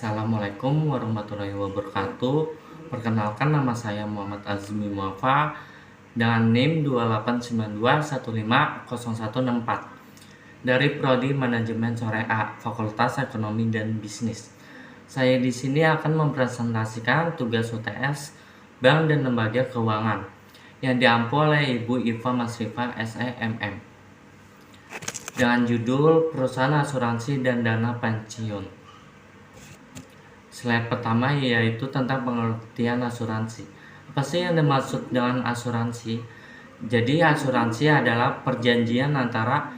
Assalamualaikum warahmatullahi wabarakatuh. Perkenalkan, nama saya Muhammad Azmi Muafa dengan NIM 2892150164 dari Prodi Manajemen Syariah, Fakultas Ekonomi dan Bisnis. Saya di sini akan mempresentasikan tugas UTS Bank dan Lembaga Keuangan yang diampu oleh Ibu Iva Masrifa SEMM dengan judul Perusahaan Asuransi dan Dana Pensiun. Slide pertama yaitu tentang pengertian asuransi. Apa sih yang dimaksud dengan asuransi? Jadi asuransi adalah perjanjian antara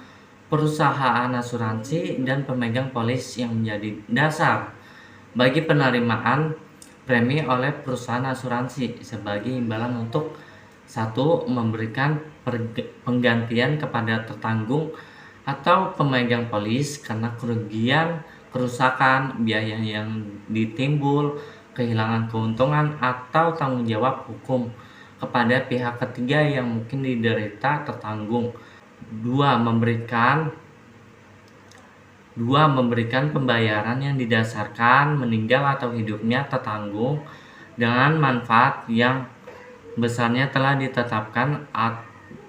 perusahaan asuransi dan pemegang polis yang menjadi dasar bagi penerimaan premi oleh perusahaan asuransi sebagai imbalan untuk satu, memberikan penggantian kepada tertanggung atau pemegang polis karena kerugian, kerusakan, biaya yang ditimbul, kehilangan keuntungan, atau tanggung jawab hukum kepada pihak ketiga yang mungkin diderita tertanggung. Dua, memberikan pembayaran yang didasarkan meninggal atau hidupnya tertanggung dengan manfaat yang besarnya telah ditetapkan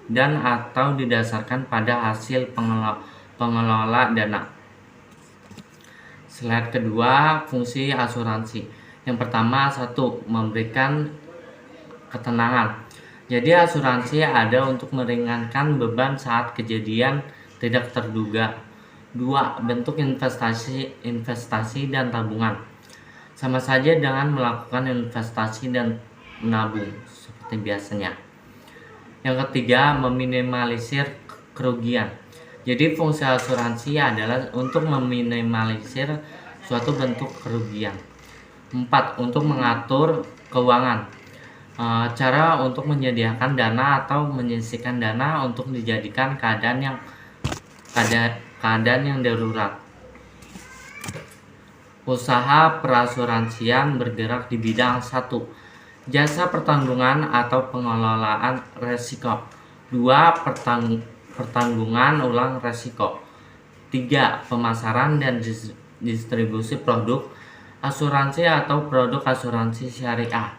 dan atau didasarkan pada hasil pengelola dana. Slide kedua, fungsi asuransi. Yang pertama, satu, memberikan ketenangan. Jadi asuransi ada untuk meringankan beban saat kejadian tidak terduga. Dua, bentuk investasi dan tabungan. Sama saja dengan melakukan investasi dan menabung seperti biasanya. Yang ketiga, meminimalisir kerugian. Jadi fungsi asuransi adalah untuk meminimalisir suatu bentuk kerugian. 4. Untuk mengatur keuangan. Cara untuk menyediakan dana atau menyisihkan dana untuk dijadikan keadaan yang darurat. Usaha perasuransian bergerak di bidang 1. Jasa pertanggungan atau pengelolaan resiko. 2. Pertanggungan ulang resiko. 3. Pemasaran dan distribusi produk asuransi atau produk asuransi syariah.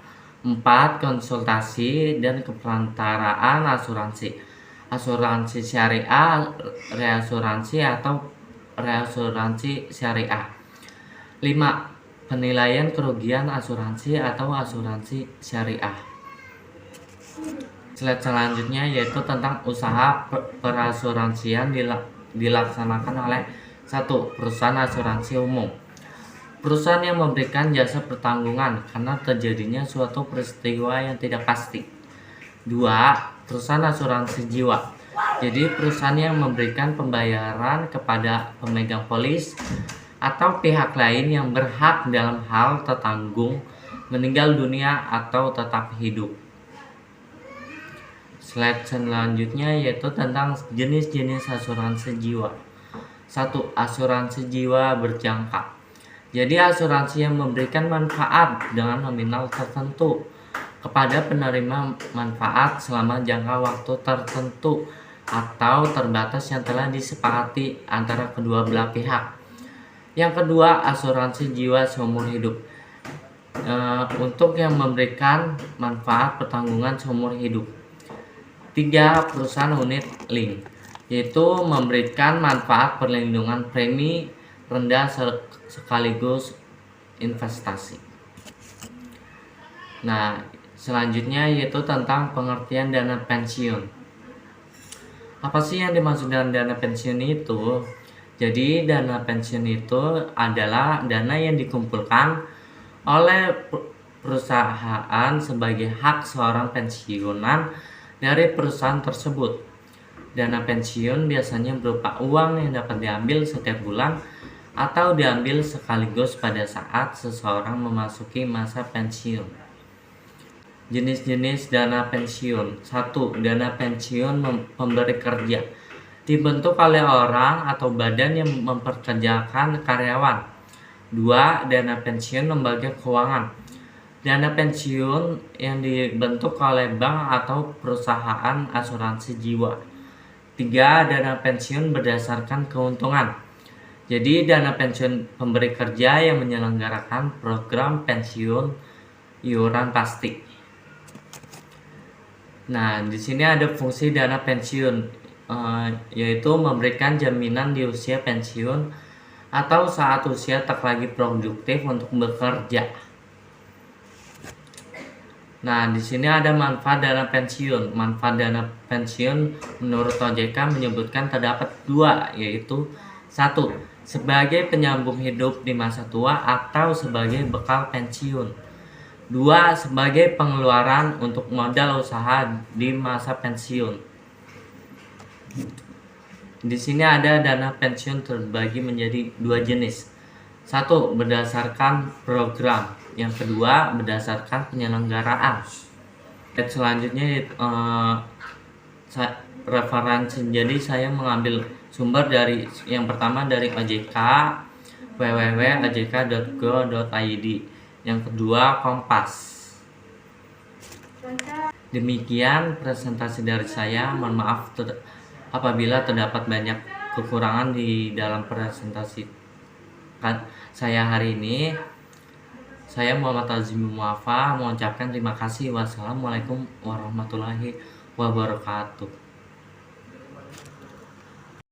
4. Konsultasi dan keperantaraan asuransi. Asuransi syariah, reasuransi atau reasuransi syariah. 5. Penilaian kerugian asuransi atau asuransi syariah. Slide selanjutnya yaitu tentang usaha perasuransian dilaksanakan oleh 1. Perusahaan asuransi umum. Perusahaan yang memberikan jasa pertanggungan karena terjadinya suatu peristiwa yang tidak pasti. 2. Perusahaan asuransi jiwa. Jadi perusahaan yang memberikan pembayaran kepada pemegang polis atau pihak lain yang berhak dalam hal tertanggung, meninggal dunia atau tetap hidup. Slide selanjutnya yaitu tentang jenis-jenis asuransi jiwa. 1. Asuransi jiwa berjangka. Jadi asuransi yang memberikan manfaat dengan nominal tertentu kepada penerima manfaat selama jangka waktu tertentu atau terbatas yang telah disepakati antara kedua belah pihak. Yang kedua, asuransi jiwa seumur hidup. Untuk yang memberikan manfaat pertanggungan seumur hidup. 3. Perusahaan unit link, yaitu memberikan manfaat perlindungan premi rendah sekaligus investasi. Nah, selanjutnya yaitu tentang pengertian dana pensiun. Apa sih yang dimaksud dengan dana pensiun itu? Jadi dana pensiun itu adalah dana yang dikumpulkan oleh perusahaan sebagai hak seorang pensiunan dari perusahaan tersebut. Dana pensiun biasanya berupa uang yang dapat diambil setiap bulan atau diambil sekaligus pada saat seseorang memasuki masa pensiun. Jenis-jenis dana pensiun. 1. Dana pensiun pemberi kerja. Dibentuk oleh orang atau badan yang memperkerjakan karyawan. 2. Dana pensiun lembaga keuangan. Dana pensiun yang dibentuk oleh bank atau perusahaan asuransi jiwa. 3. Dana pensiun berdasarkan keuntungan. Jadi dana pensiun pemberi kerja yang menyelenggarakan program pensiun iuran pasti. Nah, di sini ada fungsi dana pensiun, yaitu memberikan jaminan di usia pensiun atau saat usia tak lagi produktif untuk bekerja. Nah, di sini ada manfaat dana pensiun. Manfaat dana pensiun menurut OJK menyebutkan terdapat dua, yaitu satu, sebagai penyambung hidup di masa tua atau sebagai bekal pensiun. Dua, sebagai pengeluaran untuk modal usaha di masa pensiun. Di sini ada dana pensiun terbagi menjadi dua jenis. Satu, berdasarkan program. Yang kedua, berdasarkan penyelenggaraan. Dan selanjutnya referensi. Jadi saya mengambil sumber dari yang pertama dari OJK, www.ojk.go.id. Yang kedua, Kompas. Demikian presentasi dari saya. Mohon maaf apabila terdapat banyak kekurangan di dalam presentasi saya hari ini. Saya Muhammad Azmi Muafa mengucapkan terima kasih. Wassalamualaikum warahmatullahi wabarakatuh.